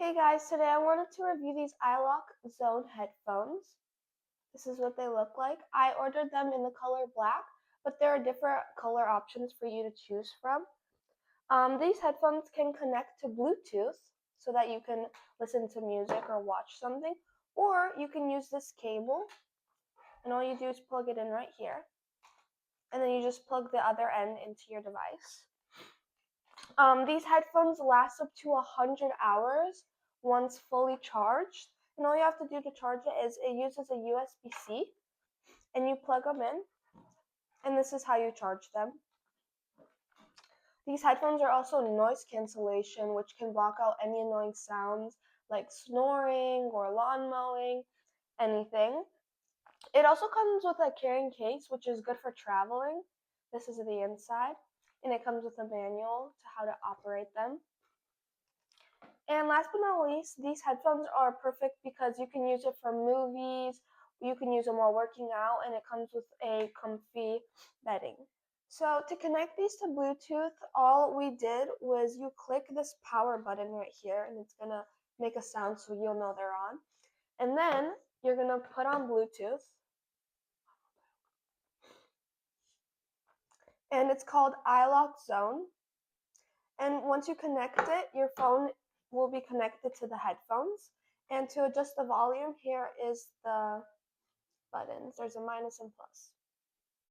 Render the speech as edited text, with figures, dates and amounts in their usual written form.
Hey guys, today I wanted to review these iLock Zone headphones. This is what they look like. I ordered them in the color black, but there are different color options for you to choose from. These headphones can connect to Bluetooth so that you can listen to music or watch something, or you can use this cable, and all you do is plug it in right here, and then you just plug the other end into your device. These headphones last up to 100 hours once fully charged. And all you have to do to charge it is it uses a USB-C and you plug them in. And this is how you charge them. These headphones are also noise cancellation, which can block out any annoying sounds like snoring or lawn mowing, anything. It also comes with a carrying case, which is good for traveling. This is the inside. And it comes with a manual to how to operate them. And last but not least, these headphones are perfect because you can use it for movies, you can use them while working out, and it comes with a comfy bedding. So to connect these to Bluetooth, all we did was you click this power button right here, and it's gonna make a sound so you'll know they're on. And then you're gonna put on Bluetooth, and it's called iLock Zone. And once you connect it, your phone will be connected to the headphones. And to adjust the volume, here is the buttons. There's a minus and plus.